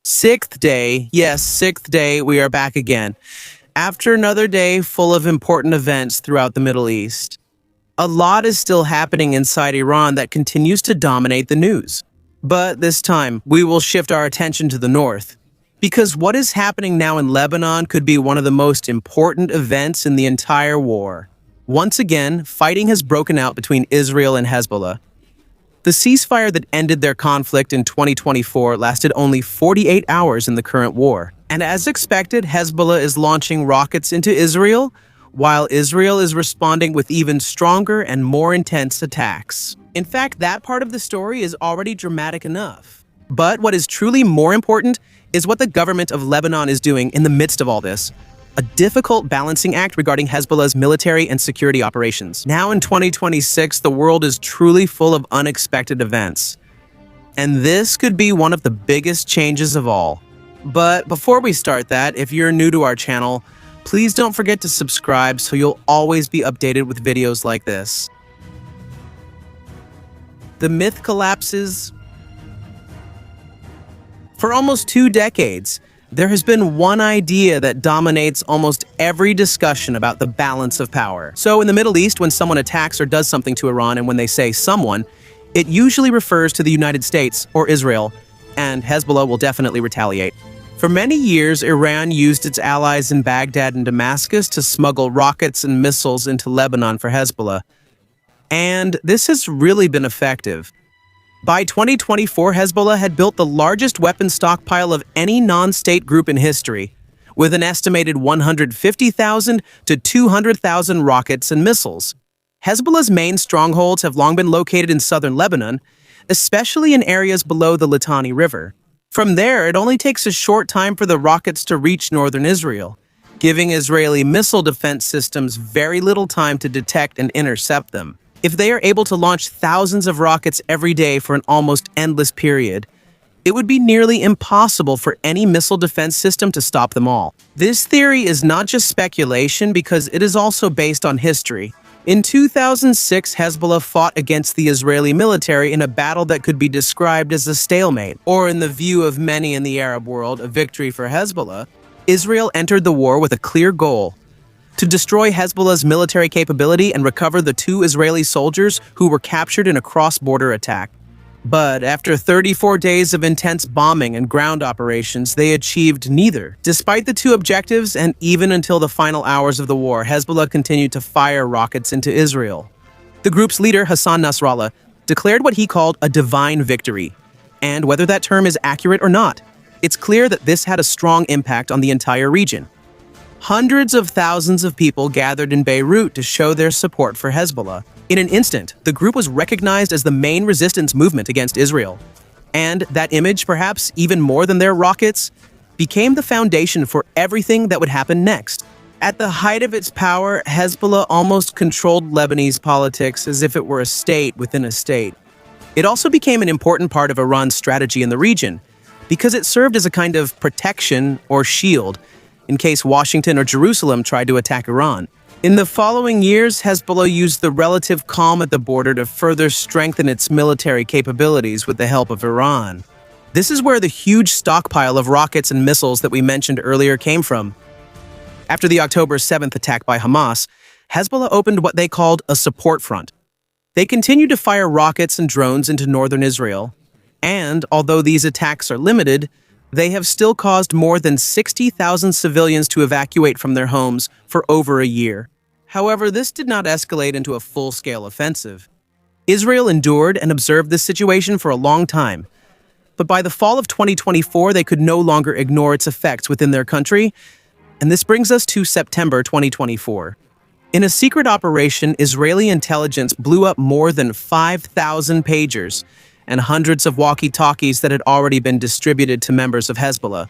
Sixth day, yes, sixth day, we are back again. After another day full of important events throughout the Middle East. A lot is still happening inside Iran that continues to dominate the news. But this time, we will shift our attention to the north. Because what is happening now in Lebanon could be one of the most important events in the entire war. Once again, fighting has broken out between Israel and Hezbollah. The ceasefire that ended their conflict in 2024 lasted only 48 hours in the current war. And as expected, Hezbollah is launching rockets into Israel, while Israel is responding with even stronger and more intense attacks. In fact, that part of the story is already dramatic enough. But what is truly more important is what the government of Lebanon is doing in the midst of all this. A difficult balancing act regarding Hezbollah's military and security operations. Now in 2026, the world is truly full of unexpected events. And this could be one of the biggest changes of all. But before we start that, if you're new to our channel, please don't forget to subscribe so you'll always be updated with videos like this. The myth collapses. For almost 2 decades, there has been one idea that dominates almost every discussion about the balance of power. So in the Middle East, when someone attacks or does something to Iran, and when they say someone, it usually refers to the United States or Israel, and Hezbollah will definitely retaliate. For many years, Iran used its allies in Baghdad and Damascus to smuggle rockets and missiles into Lebanon for Hezbollah. And this has really been effective. By 2024, Hezbollah had built the largest weapon stockpile of any non-state group in history, with an estimated 150,000 to 200,000 rockets and missiles. Hezbollah's main strongholds have long been located in southern Lebanon, especially in areas below the Litani River. From there, it only takes a short time for the rockets to reach northern Israel, giving Israeli missile defense systems very little time to detect and intercept them. If they are able to launch thousands of rockets every day for an almost endless period, it would be nearly impossible for any missile defense system to stop them all. This theory is not just speculation because it is also based on history. In 2006, Hezbollah fought against the Israeli military in a battle that could be described as a stalemate, or in the view of many in the Arab world, a victory for Hezbollah. Israel entered the war with a clear goal: to destroy Hezbollah's military capability and recover the 2 Israeli soldiers who were captured in a cross-border attack. But after 34 days of intense bombing and ground operations, they achieved neither. Despite the 2 objectives, and even until the final hours of the war, Hezbollah continued to fire rockets into Israel. The group's leader, Hassan Nasrallah, declared what he called a divine victory. And whether that term is accurate or not, it's clear that this had a strong impact on the entire region. Hundreds of thousands of people gathered in Beirut to show their support for Hezbollah. In an instant, the group was recognized as the main resistance movement against Israel. And that image, perhaps even more than their rockets, became the foundation for everything that would happen next. At the height of its power, Hezbollah almost controlled Lebanese politics as if it were a state within a state. It also became an important part of Iran's strategy in the region, because it served as a kind of protection or shield in case Washington or Jerusalem tried to attack Iran. In the following years, Hezbollah used the relative calm at the border to further strengthen its military capabilities with the help of Iran. This is where the huge stockpile of rockets and missiles that we mentioned earlier came from. After the October 7th attack by Hamas, Hezbollah opened what they called a support front. They continued to fire rockets and drones into northern Israel, and although these attacks are limited, they have still caused more than 60,000 civilians to evacuate from their homes for over a year. However, this did not escalate into a full-scale offensive. Israel endured and observed this situation for a long time, but by the fall of 2024, they could no longer ignore its effects within their country, and this brings us to September 2024. In a secret operation, Israeli intelligence blew up more than 5,000 pagers and hundreds of walkie-talkies that had already been distributed to members of Hezbollah.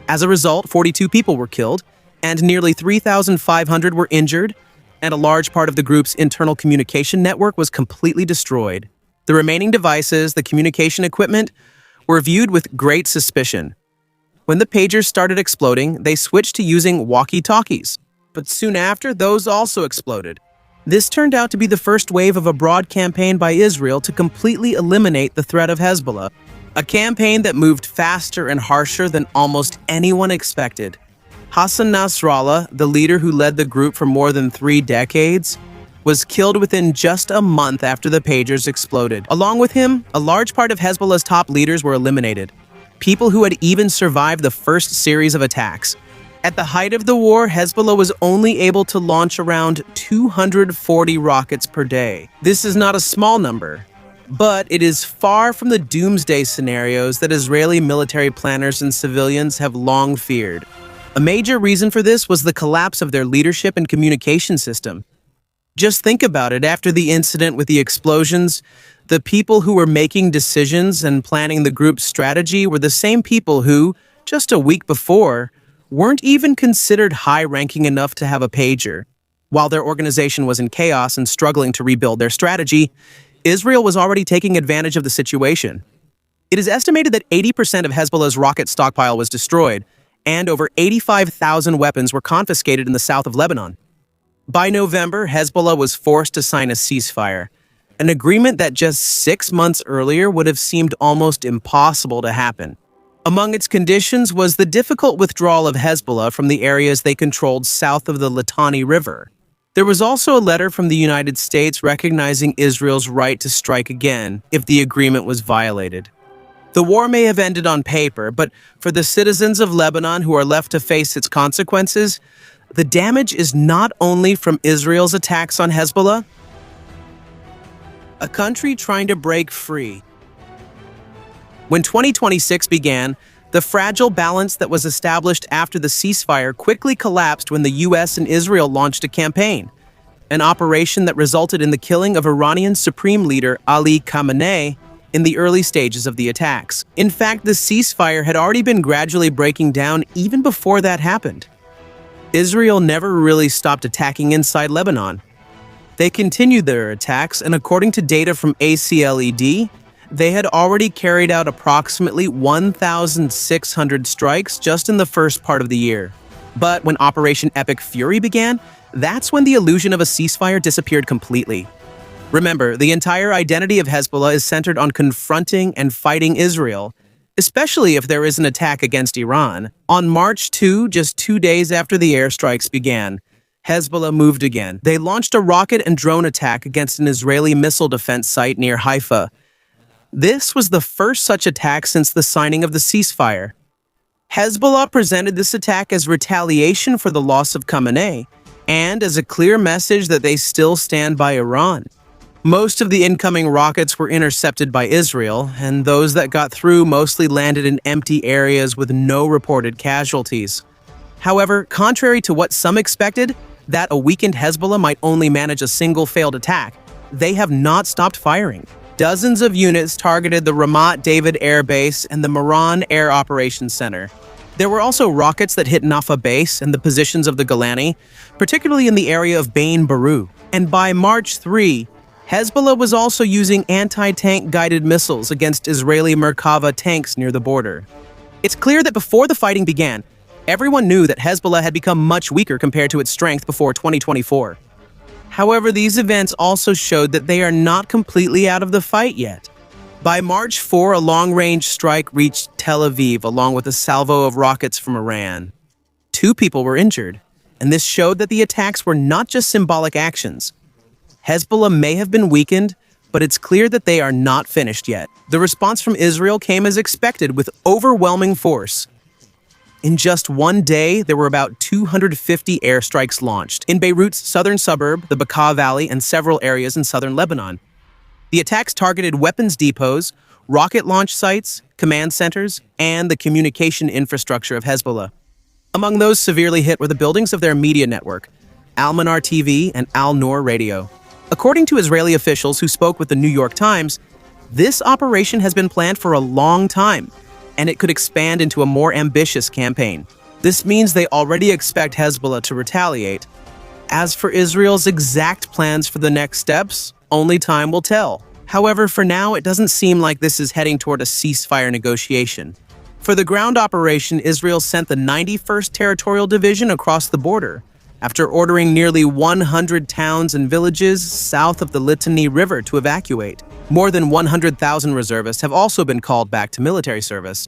As a result, 42 people were killed, and nearly 3,500 were injured, and a large part of the group's internal communication network was completely destroyed. The remaining devices, the communication equipment, were viewed with great suspicion. When the pagers started exploding, they switched to using walkie-talkies, but soon after, those also exploded. This turned out to be the first wave of a broad campaign by Israel to completely eliminate the threat of Hezbollah. A campaign that moved faster and harsher than almost anyone expected. Hassan Nasrallah, the leader who led the group for more than 3 decades, was killed within just a month after the pagers exploded. Along with him, a large part of Hezbollah's top leaders were eliminated, people who had even survived the first series of attacks. At the height of the war, Hezbollah was only able to launch around 240 rockets per day. This is not a small number, but it is far from the doomsday scenarios that Israeli military planners and civilians have long feared. A major reason for this was the collapse of their leadership and communication system. Just think about it. After the incident with the explosions, the people who were making decisions and planning the group's strategy were the same people who, just a week before, weren't even considered high-ranking enough to have a pager. While their organization was in chaos and struggling to rebuild their strategy, Israel was already taking advantage of the situation. It is estimated that 80% of Hezbollah's rocket stockpile was destroyed, and over 85,000 weapons were confiscated in the south of Lebanon. By November, Hezbollah was forced to sign a ceasefire, an agreement that just 6 months earlier would have seemed almost impossible to happen. Among its conditions was the difficult withdrawal of Hezbollah from the areas they controlled south of the Litani River. There was also a letter from the United States recognizing Israel's right to strike again if the agreement was violated. The war may have ended on paper, but for the citizens of Lebanon who are left to face its consequences, the damage is not only from Israel's attacks on Hezbollah. A country trying to break free. When 2026 began, the fragile balance that was established after the ceasefire quickly collapsed when the US and Israel launched a campaign, an operation that resulted in the killing of Iranian Supreme Leader Ali Khamenei in the early stages of the attacks. In fact, the ceasefire had already been gradually breaking down even before that happened. Israel never really stopped attacking inside Lebanon. They continued their attacks, and according to data from ACLED, they had already carried out approximately 1,600 strikes just in the first part of the year. But when Operation Epic Fury began, that's when the illusion of a ceasefire disappeared completely. Remember, the entire identity of Hezbollah is centered on confronting and fighting Israel, especially if there is an attack against Iran. On March 2, just 2 days after the airstrikes began, Hezbollah moved again. They launched a rocket and drone attack against an Israeli missile defense site near Haifa. This was the first such attack since the signing of the ceasefire. Hezbollah presented this attack as retaliation for the loss of Khamenei and as a clear message that they still stand by Iran. Most of the incoming rockets were intercepted by Israel, and those that got through mostly landed in empty areas with no reported casualties. However, contrary to what some expected, that a weakened Hezbollah might only manage a single failed attack, they have not stopped firing. Dozens of units targeted the Ramat David Air Base and the Meron Air Operations Center. There were also rockets that hit Nafa Base and the positions of the Golani, particularly in the area of Bain Baru. And by March 3, Hezbollah was also using anti-tank guided missiles against Israeli Merkava tanks near the border. It's clear that before the fighting began, everyone knew that Hezbollah had become much weaker compared to its strength before 2024. However, these events also showed that they are not completely out of the fight yet. By March 4, a long-range strike reached Tel Aviv along with a salvo of rockets from Iran. 2 people were injured, and this showed that the attacks were not just symbolic actions. Hezbollah may have been weakened, but it's clear that they are not finished yet. The response from Israel came as expected with overwhelming force. In just 1 day, there were about 250 airstrikes launched in Beirut's southern suburb, the Bekaa Valley, and several areas in southern Lebanon. The attacks targeted weapons depots, rocket launch sites, command centers, and the communication infrastructure of Hezbollah. Among those severely hit were the buildings of their media network, Al-Manar TV and Al-Noor Radio. According to Israeli officials who spoke with the New York Times, this operation has been planned for a long time, and it could expand into a more ambitious campaign. This means they already expect Hezbollah to retaliate. As for Israel's exact plans for the next steps, only time will tell. However, for now, it doesn't seem like this is heading toward a ceasefire negotiation. For the ground operation, Israel sent the 91st Territorial Division across the border, after ordering nearly 100 towns and villages south of the Litani River to evacuate. More than 100,000 reservists have also been called back to military service.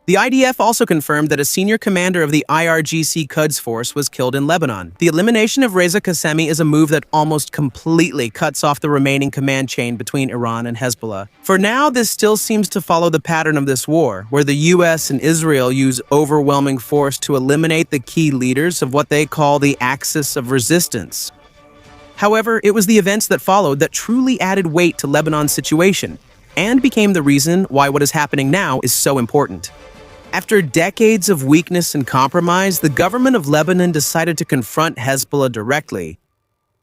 The IDF also confirmed that a senior commander of the IRGC Quds force was killed in Lebanon. The elimination of Reza Qasemi is a move that almost completely cuts off the remaining command chain between Iran and Hezbollah. For now, this still seems to follow the pattern of this war, where the US and Israel use overwhelming force to eliminate the key leaders of what they call the axis of resistance. However, it was the events that followed that truly added weight to Lebanon's situation, and became the reason why what is happening now is so important. After decades of weakness and compromise, the government of Lebanon decided to confront Hezbollah directly.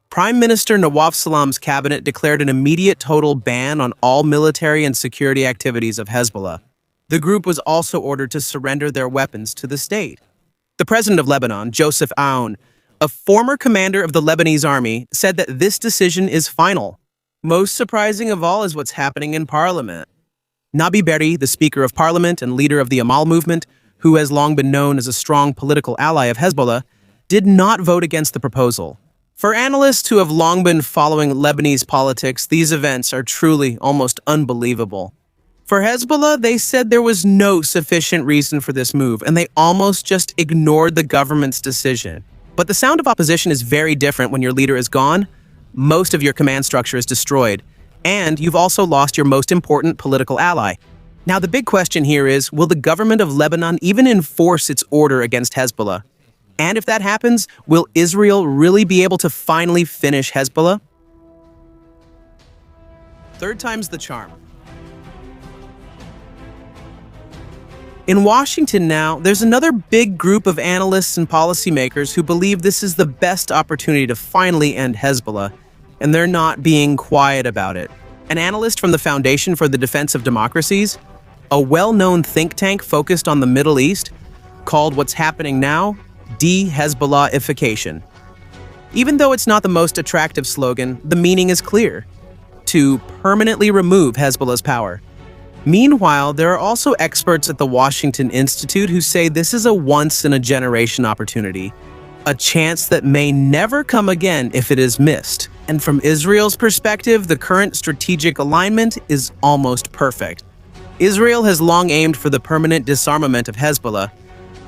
Prime Minister Nawaf Salam's cabinet declared an immediate total ban on all military and security activities of Hezbollah. The group was also ordered to surrender their weapons to the state. The president of Lebanon, Joseph Aoun, a former commander of the Lebanese army, said that this decision is final. Most surprising of all is what's happening in parliament. Nabi Berri, the Speaker of Parliament and leader of the Amal movement, who has long been known as a strong political ally of Hezbollah, did not vote against the proposal. For analysts who have long been following Lebanese politics, these events are truly almost unbelievable. For Hezbollah, they said there was no sufficient reason for this move, and they almost just ignored the government's decision. But the sound of opposition is very different when your leader is gone, most of your command structure is destroyed, and you've also lost your most important political ally. Now, the big question here is, will the government of Lebanon even enforce its order against Hezbollah? And if that happens, will Israel really be able to finally finish Hezbollah? Third time's the charm. In Washington now, there's another big group of analysts and policymakers who believe this is the best opportunity to finally end Hezbollah, and they're not being quiet about it. An analyst from the Foundation for the Defense of Democracies, a well-known think tank focused on the Middle East, called what's happening now de-Hezbollahification. Even though it's not the most attractive slogan, the meaning is clear: to permanently remove Hezbollah's power. Meanwhile, there are also experts at the Washington Institute who say this is a once-in-a-generation opportunity, a chance that may never come again if it is missed. And from Israel's perspective, the current strategic alignment is almost perfect. Israel has long aimed for the permanent disarmament of Hezbollah,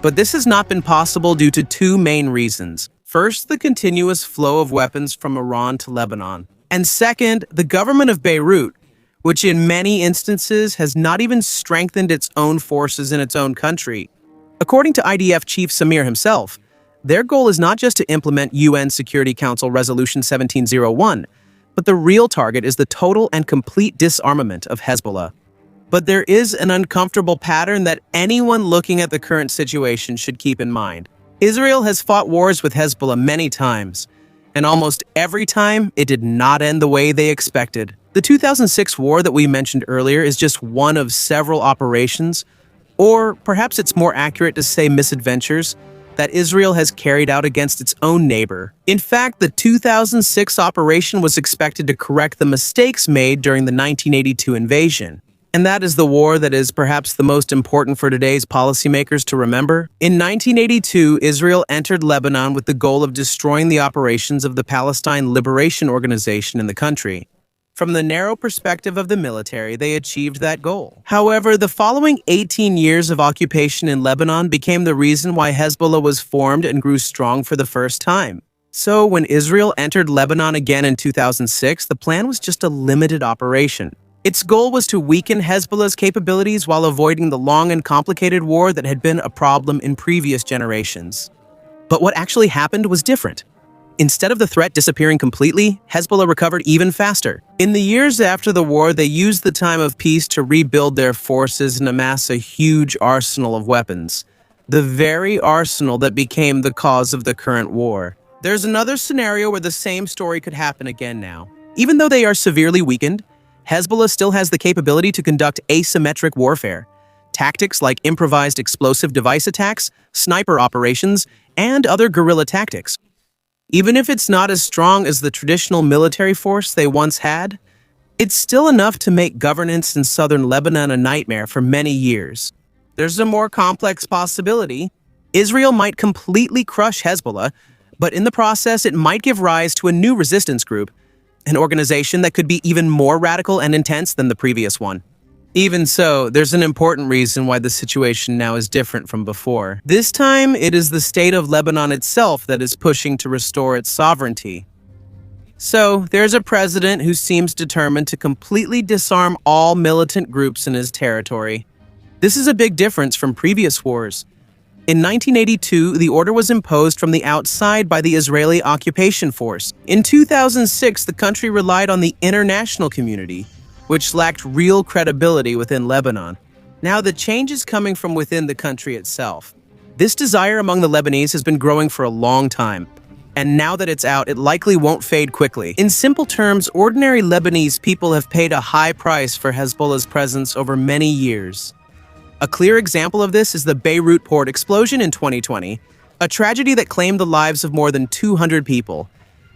but this has not been possible due to two main reasons. First, the continuous flow of weapons from Iran to Lebanon. And second, the government of Beirut, which in many instances has not even strengthened its own forces in its own country. According to IDF Chief Samir himself, their goal is not just to implement UN Security Council Resolution 1701, but the real target is the total and complete disarmament of Hezbollah. But there is an uncomfortable pattern that anyone looking at the current situation should keep in mind. Israel has fought wars with Hezbollah many times, and almost every time it did not end the way they expected. The 2006 war that we mentioned earlier is just one of several operations, or perhaps it's more accurate to say misadventures, that Israel has carried out against its own neighbor. In fact, the 2006 operation was expected to correct the mistakes made during the 1982 invasion. And that is the war that is perhaps the most important for today's policymakers to remember. In 1982, Israel entered Lebanon with the goal of destroying the operations of the Palestine Liberation Organization in the country. From the narrow perspective of the military, they achieved that goal. However, the following 18 years of occupation in Lebanon became the reason why Hezbollah was formed and grew strong for the first time. So when Israel entered Lebanon again in 2006, the plan was just a limited operation. Its goal was to weaken Hezbollah's capabilities while avoiding the long and complicated war that had been a problem in previous generations. But what actually happened was different. Instead of the threat disappearing completely, Hezbollah recovered even faster. In the years after the war, they used the time of peace to rebuild their forces and amass a huge arsenal of weapons. The very arsenal that became the cause of the current war. There's another scenario where the same story could happen again now. Even though they are severely weakened, Hezbollah still has the capability to conduct asymmetric warfare. Tactics like improvised explosive device attacks, sniper operations, and other guerrilla tactics. Even if it's not as strong as the traditional military force they once had, it's still enough to make governance in southern Lebanon a nightmare for many years. There's a more complex possibility. Israel might completely crush Hezbollah, But in the process, it might give rise to a new resistance group, an organization that could be even more radical and intense than the previous one. Even so, there's an important reason why the situation now is different from before. This time, it is the state of Lebanon itself that is pushing to restore its sovereignty. So, there's a president who seems determined to completely disarm all militant groups in his territory. This is a big difference from previous wars. In 1982, the order was imposed from the outside by the Israeli occupation force. In 2006, the country relied on the international community, which lacked real credibility within Lebanon. Now, the change is coming from within the country itself. This desire among the Lebanese has been growing for a long time, and now that it's out, it likely won't fade quickly. In simple terms, ordinary Lebanese people have paid a high price for Hezbollah's presence over many years. A clear example of this is the Beirut port explosion in 2020, a tragedy that claimed the lives of more than 200 people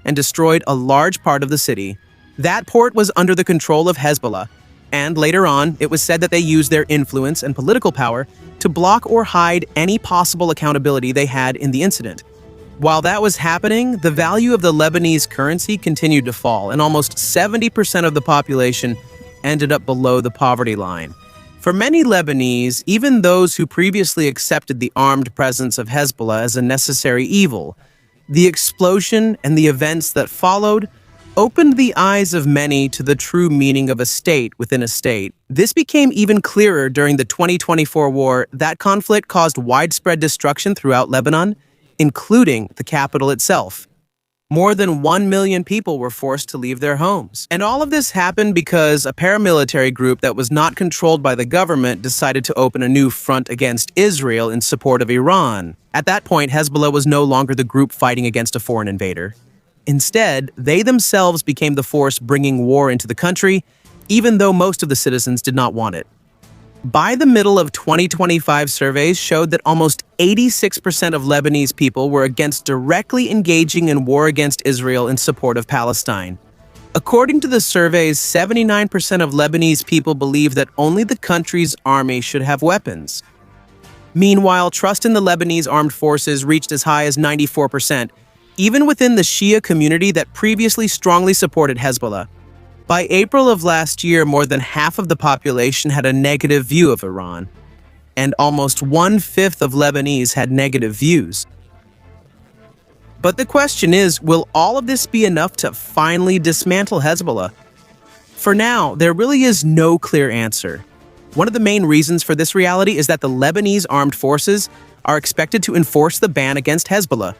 and destroyed a large part of the city. That port was under the control of Hezbollah, and later on, it was said that they used their influence and political power to block or hide any possible accountability they had in the incident. While that was happening, the value of the Lebanese currency continued to fall, and almost 70% of the population ended up below the poverty line. For many Lebanese, even those who previously accepted the armed presence of Hezbollah as a necessary evil, the explosion and the events that followed opened the eyes of many to the true meaning of a state within a state. This became even clearer during the 2024 war. That conflict caused widespread destruction throughout Lebanon, including the capital itself. More than 1 million people were forced to leave their homes. And all of this happened because a paramilitary group that was not controlled by the government decided to open a new front against Israel in support of Iran. At that point, Hezbollah was no longer the group fighting against a foreign invader. Instead, they themselves became the force bringing war into the country, even though most of the citizens did not want it. By the middle of 2025, surveys showed that almost 86% of Lebanese people were against directly engaging in war against Israel in support of Palestine. According to the surveys, 79% of Lebanese people believe that only the country's army should have weapons. Meanwhile, trust in the Lebanese armed forces reached as high as 94%, even within the Shia community that previously strongly supported Hezbollah. By April of last year, more than half of the population had a negative view of Iran, and almost 1/5 of Lebanese had negative views. But the question is, will all of this be enough to finally dismantle Hezbollah? For now, there really is no clear answer. One of the main reasons for this reality is that the Lebanese armed forces are expected to enforce the ban against Hezbollah,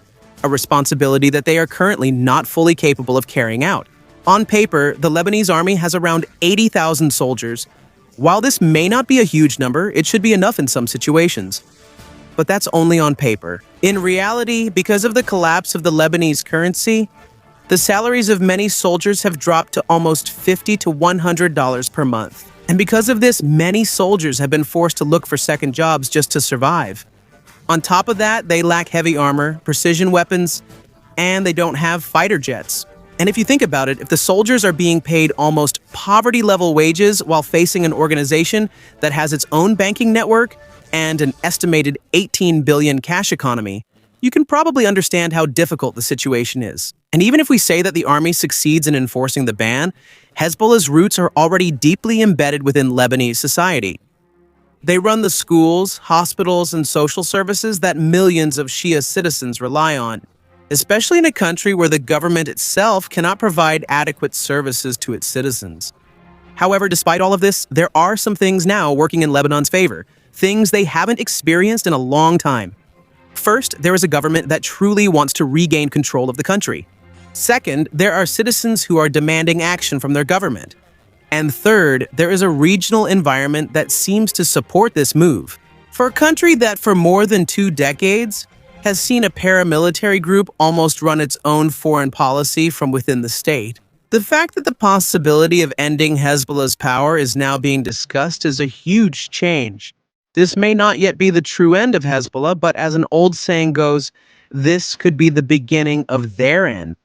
a responsibility that they are currently not fully capable of carrying out. On paper, the Lebanese army has around 80,000 soldiers. While this may not be a huge number, it should be enough in some situations. But that's only on paper. In reality, because of the collapse of the Lebanese currency, the salaries of many soldiers have dropped to almost $50 to $100 per month. And because of this, many soldiers have been forced to look for second jobs just to survive. On top of that, they lack heavy armor, precision weapons, and they don't have fighter jets. And if you think about it, if the soldiers are being paid almost poverty-level wages while facing an organization that has its own banking network and an estimated 18 billion cash economy, you can probably understand how difficult the situation is. And even if we say that the army succeeds in enforcing the ban, Hezbollah's roots are already deeply embedded within Lebanese society. They run the schools, hospitals, and social services that millions of Shia citizens rely on, especially in a country where the government itself cannot provide adequate services to its citizens. However, despite all of this, there are some things now working in Lebanon's favor, things they haven't experienced in a long time. First, there is a government that truly wants to regain control of the country. Second, there are citizens who are demanding action from their government. And third, there is a regional environment that seems to support this move. For a country that for more than 2 decades has seen a paramilitary group almost run its own foreign policy from within the state, the fact that the possibility of ending Hezbollah's power is now being discussed is a huge change. This may not yet be the true end of Hezbollah, but as an old saying goes, this could be the beginning of their end.